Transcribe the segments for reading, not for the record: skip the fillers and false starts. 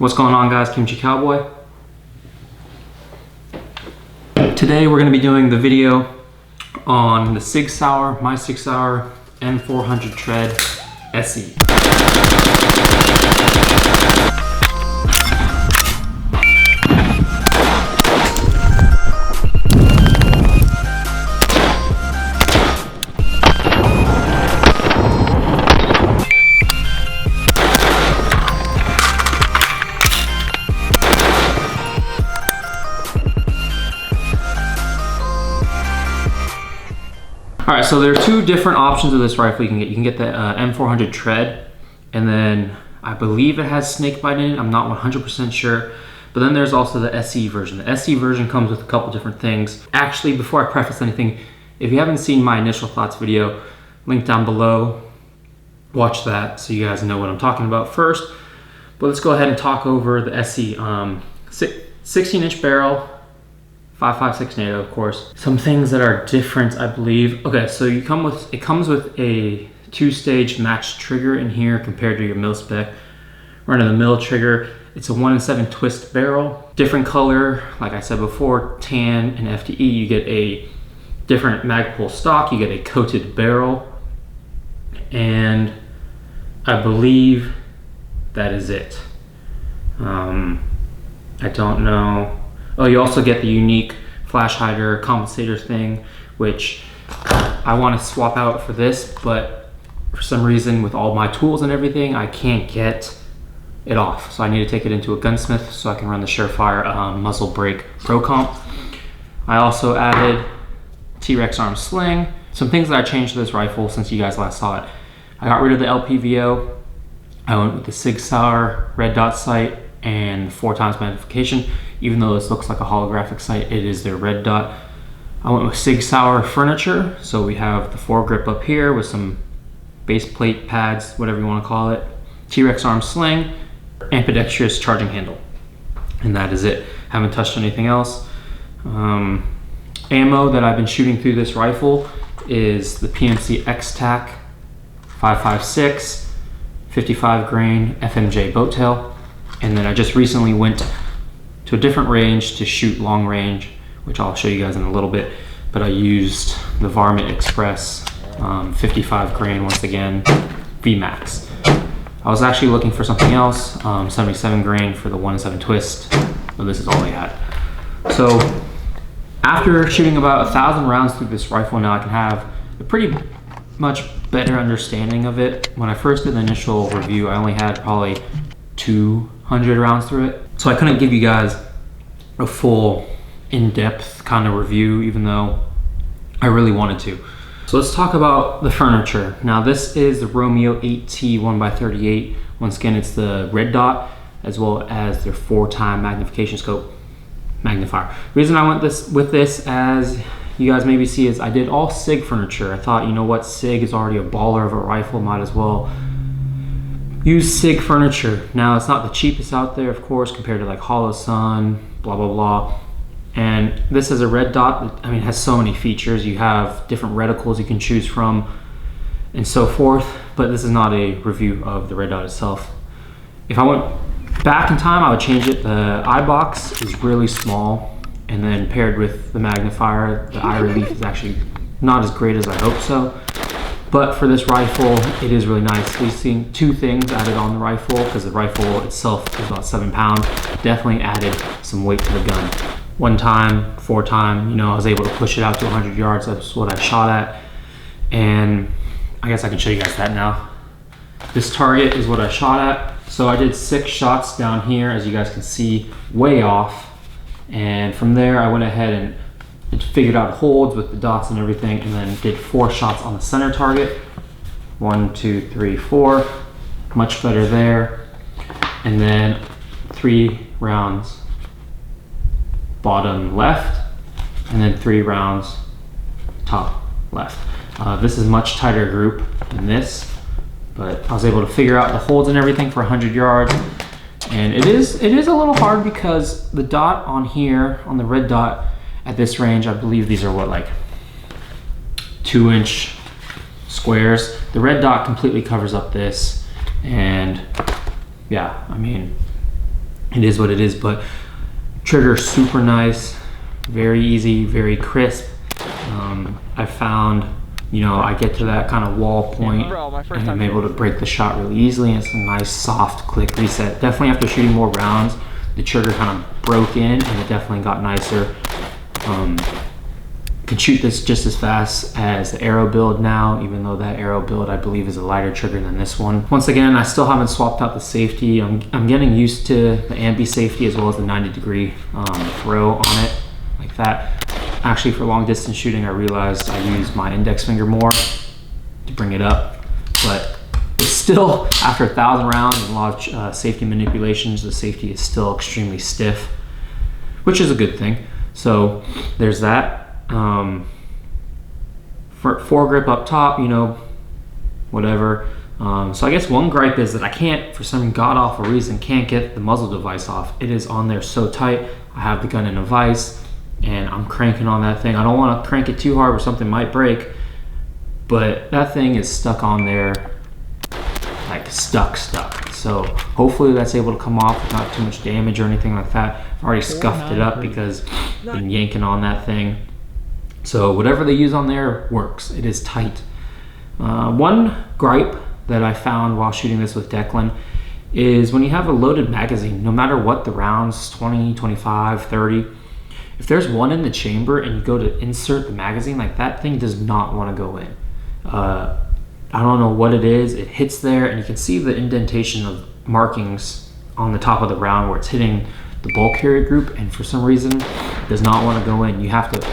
What's going on, guys? Kimchi Cowboy. Today we're going to be doing the video on the Sig Sauer, my Sig Sauer M400 Tread SE. All right, so there are two different options of this rifle you can get. You can get the M400 Tread, and then I believe it has Snakebite in it. I'm not 100% sure. But then there's also the SE version. The SE version comes with a couple different things. Actually, before I preface anything, if you haven't seen my initial thoughts video, link down below, watch that so you guys know what I'm talking about first. But let's go ahead and talk over the SE. 16-inch barrel, 5.56 NATO, of course. Some things that are different, I believe. Okay, so it comes with a 2-stage matched trigger in here compared to your mil-spec run-of-the-mill trigger. It's a 1-in-7 twist barrel, different color. Like I said before, tan and FTE. You get a different Magpul stock. You get a coated barrel, and I believe that is it. I don't know. Oh, you also get the unique flash hider compensator thing, which I want to swap out for this, but for some reason with all my tools and everything, I can't get it off. So I need to take it into a gunsmith so I can run the Surefire muzzle brake Pro Comp. I also added T-Rex arm sling. Some things that I changed to this rifle since you guys last saw it. I got rid of the LPVO. I went with the Sig Sauer red dot sight and 4x magnification. Even though this looks like a holographic sight, it is their red dot. I went with Sig Sauer furniture. So we have the foregrip up here with some base plate pads, whatever you want to call it. T-Rex arm sling, ambidextrous charging handle. And that is it. Haven't touched anything else. Ammo that I've been shooting through this rifle is the PMC X-Tac 5.56, 55 grain FMJ boat tail. And then I just recently went to a different range to shoot long range, which I'll show you guys in a little bit, but I used the Varmint Express 55 grain once again, VMAX. I was actually looking for something else, 77 grain for the 1-in-7 twist, but this is all I had. So after shooting about 1,000 rounds through this rifle, now I can have a pretty much better understanding of it. When I first did the initial review, I only had probably 200 rounds through it. So I couldn't give you guys a full in-depth kind of review, even though I really wanted to. So let's talk about the furniture. Now this is the Romeo 8T 1x38. Once again, it's the red dot as well as their 4x magnification scope magnifier. The reason I went with this, as you guys maybe see, is I did all Sig furniture. I thought, you know what, Sig is already a baller of a rifle, might as well use Sig furniture. Now it's not the cheapest out there, of course, compared to like Hollow Sun, blah blah blah. And this is a red dot. I mean, it has so many features. You have different reticles you can choose from and so forth, but this is not a review of the red dot itself. If I went back in time, I would change it. The eye box is really small, and then paired with the magnifier, the eye relief is actually not as great as I hoped so. But for this rifle, it is really nice. We've seen two things added on the rifle, because the rifle itself is about 7 pounds. Definitely added some weight to the gun. 1x, 4x, you know, I was able to push it out to 100 yards. That's what I shot at. And I guess I can show you guys that now. This target is what I shot at. So I did 6 shots down here, as you guys can see, way off. And from there, I went ahead and figured out holds with the dots and everything, and then did 4 shots on the center target. 1, 2, 3, 4. Much better there. And then 3 rounds bottom left, and then 3 rounds top left. This is much tighter group than this, but I was able to figure out the holds and everything for 100 yards. And it is a little hard because the dot on here, on the red dot, at this range, I believe these are what, like 2-inch squares. The red dot completely covers up this, and yeah, I mean, it is what it is. But trigger super nice, very easy, very crisp. I found, you know, I get to that kind of wall point and I'm able to break the shot really easily, and it's a nice soft click reset. Definitely after shooting more rounds, the trigger kind of broke in and it definitely got nicer. Can shoot this just as fast as the Arrow build now, even though that Arrow build I believe is a lighter trigger than this one. Once again, I still haven't swapped out the safety. I'm getting used to the ambi safety as well as the 90-degree throw on it, like that. Actually, for long distance shooting, I realized I use my index finger more to bring it up, but it's still, after 1,000 rounds and a lot of safety manipulations, the safety is still extremely stiff, which is a good thing. So there's that. For foregrip up top, you know, whatever. So I guess one gripe is that I can't, for some god-awful reason, can't get the muzzle device off. It is on there so tight. I have the gun in a vise and I'm cranking on that thing. I don't want to crank it too hard where something might break, but that thing is stuck on there, like stuck. So hopefully that's able to come off with not too much damage or anything like that. I've already scuffed it up because I've been yanking on that thing. So whatever they use on there works. It is tight. One gripe that I found while shooting this with Declan is when you have a loaded magazine, no matter what the rounds, 20, 25, 30, if there's one in the chamber and you go to insert the magazine, like that thing does not want to go in. I don't know what it is. It hits there and you can see the indentation of markings on the top of the round where it's hitting the bulk carrier group, and for some reason it does not want to go in. You have to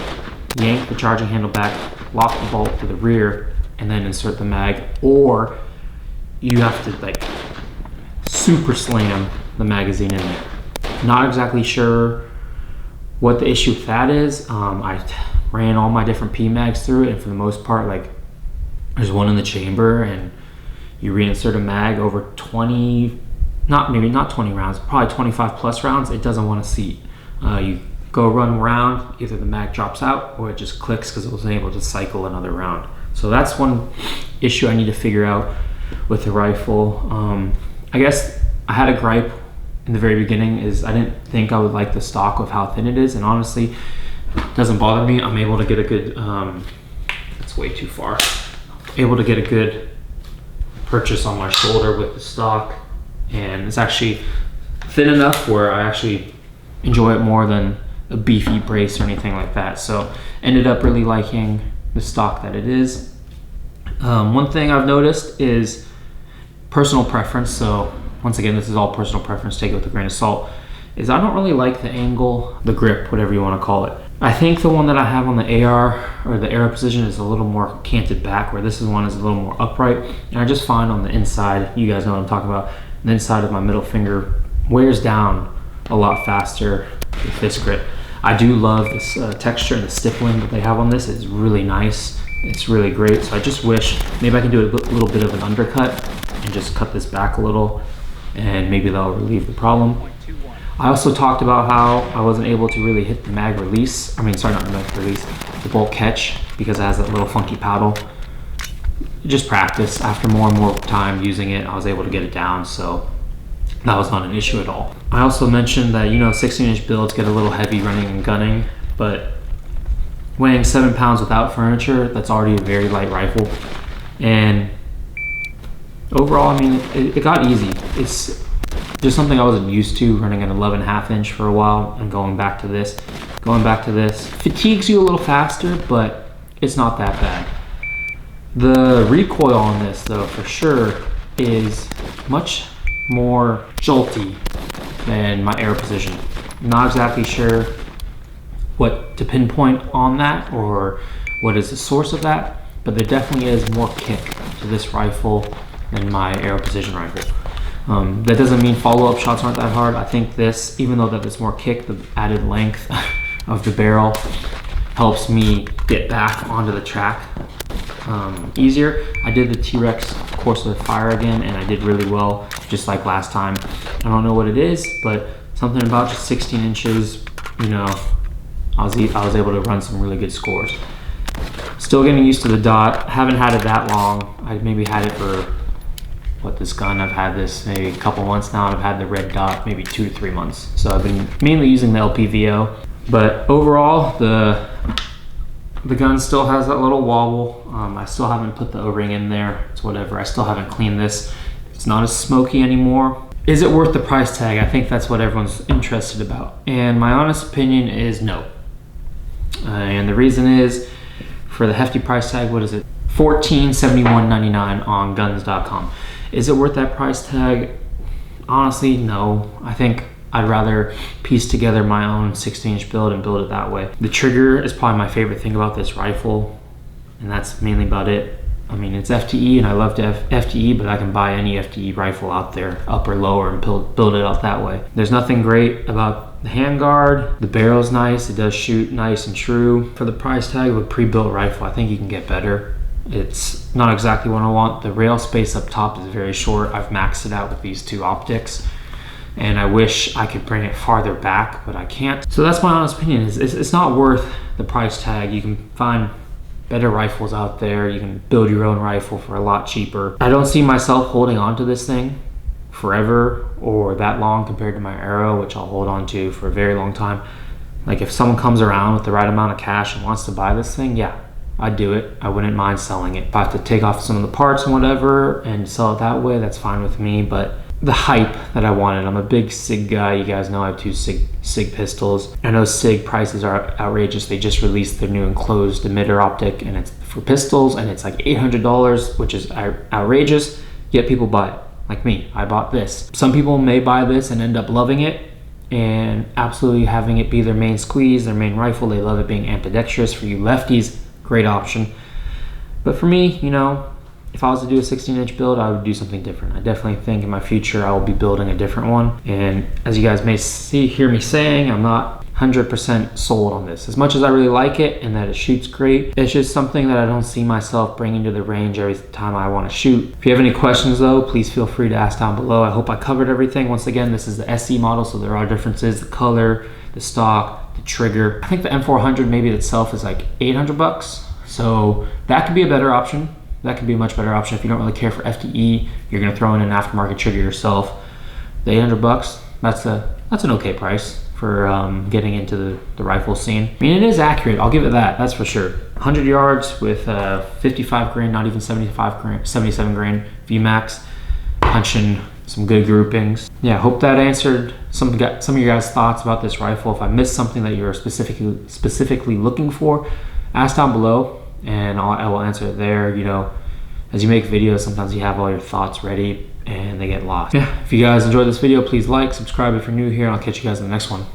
yank the charging handle back, lock the bolt to the rear, and then insert the mag, or you have to like super slam the magazine in there. Not exactly sure what the issue with that is. I ran all my different PMags through it, and for the most part, like, there's one in the chamber and you reinsert a mag over 20, maybe not 20 rounds, probably 25 plus rounds, it doesn't want to seat. You go run around, either the mag drops out or it just clicks because it wasn't able to cycle another round. So that's one issue I need to figure out with the rifle. I guess I had a gripe in the very beginning is I didn't think I would like the stock of how thin it is, and honestly, it doesn't bother me. I'm able to get a good, it's way too far, able to get a good purchase on my shoulder with the stock, and it's actually thin enough where I actually enjoy it more than a beefy brace or anything like that. So ended up really liking the stock that it is. One thing I've noticed is personal preference. So once again, this is all personal preference, take it with a grain of salt, is I don't really like the angle, the grip, whatever you want to call it. I think the one that I have on the AR or the Arrow position is a little more canted back, where this one is a little more upright. And I just find on the inside, you guys know what I'm talking about, the inside of my middle finger wears down a lot faster with this grip. I do love this texture and the stippling that they have on this. It's really nice. It's really great. So I just wish maybe I can do a little bit of an undercut and just cut this back a little, and maybe that'll relieve the problem. I also talked about how I wasn't able to really hit the mag release. I mean, sorry, not the mag release, the bolt catch, because it has that little funky paddle. Just practice. After more and more time using it, I was able to get it down, so that was not an issue at all. I also mentioned that, you know, 16-inch builds get a little heavy running and gunning, but weighing 7 pounds without furniture, that's already a very light rifle. And overall, I mean, it got easy. It's just something I wasn't used to, running an 11.5 inch for a while and going back to this. Fatigues you a little faster, but it's not that bad. The recoil on this, though, for sure, is much more jolty than my Arrow position. Not exactly sure what to pinpoint on that or what is the source of that, but there definitely is more kick to this rifle than my Arrow position rifle. That doesn't mean follow-up shots aren't that hard. I think this, even though that it's more kick, the added length of the barrel helps me get back onto the track easier. I did the T-Rex course with fire again, and I did really well, just like last time. I don't know what it is, but something about just 16 inches, you know, I was able to run some really good scores. Still getting used to the dot. Haven't had it that long. I maybe had it for what, this gun, I've had this maybe a couple months now, and I've had the red dot maybe 2 to 3 months. So I've been mainly using the LPVO, but overall the gun still has that little wobble. I still haven't put the O-ring in there. It's whatever. I still haven't cleaned this. It's not as smoky anymore. Is it worth the price tag? I think that's what everyone's interested about. And my honest opinion is no. And the reason is, for the hefty price tag, what is it? $1471.99 on guns.com. Is it worth that price tag? Honestly, no. I think I'd rather piece together my own 16-inch build and build it that way. The trigger is probably my favorite thing about this rifle, and that's mainly about it. I mean, it's FTE, and I love FTE, but I can buy any FTE rifle out there, up or lower, and build it out that way. There's nothing great about the handguard. The barrel's nice. It does shoot nice and true. For the price tag of a pre-built rifle, I think you can get better. It's not exactly what I want. The rail space up top is very short. I've maxed it out with these 2 optics, and I wish I could bring it farther back, but I can't. So that's my honest opinion. It's not worth the price tag. You can find better rifles out there. You can build your own rifle for a lot cheaper. I don't see myself holding on to this thing forever or that long compared to my arrow, which I'll hold on to for a very long time. Like, if someone comes around with the right amount of cash and wants to buy this thing, yeah, I'd do it. I wouldn't mind selling it. If I have to take off some of the parts and whatever and sell it that way, that's fine with me. But the hype that I wanted, I'm a big Sig guy. You guys know I have 2 Sig pistols. I know Sig prices are outrageous. They just released their new enclosed emitter optic, and it's for pistols, and it's like $800, which is outrageous, yet people buy it. Like me, I bought this. Some people may buy this and end up loving it and absolutely having it be their main squeeze, their main rifle. They love it being ambidextrous. For you lefties, great option. But for me, you know, if I was to do a 16-inch build, I would do something different. I definitely think in my future I will be building a different one. And as you guys may hear me saying, I'm not 100% sold on this. As much as I really like it and that it shoots great, it's just something that I don't see myself bringing to the range every time I want to shoot. If you have any questions though, please feel free to ask down below. I hope I covered everything. Once again, this is the SE model, so there are differences: the color, the stock, the trigger. I think the M400 maybe itself is like $800, so that could be a better option. That could be a much better option if you don't really care for FTE. You're gonna throw in an aftermarket trigger yourself. The $800, that's an okay price for getting into the rifle scene. I mean, it is accurate, I'll give it that, that's for sure. 100 yards with 55 grain, not even 75 grain, 77 grain VMAX, punching some good groupings. Yeah, hope that answered some of your guys' thoughts about this rifle. If I missed something that you're specifically looking for, ask down below, and I will answer it there. You know, as you make videos, sometimes you have all your thoughts ready and they get lost. Yeah, if you guys enjoyed this video, please like, subscribe if you're new here, and I'll catch you guys in the next one.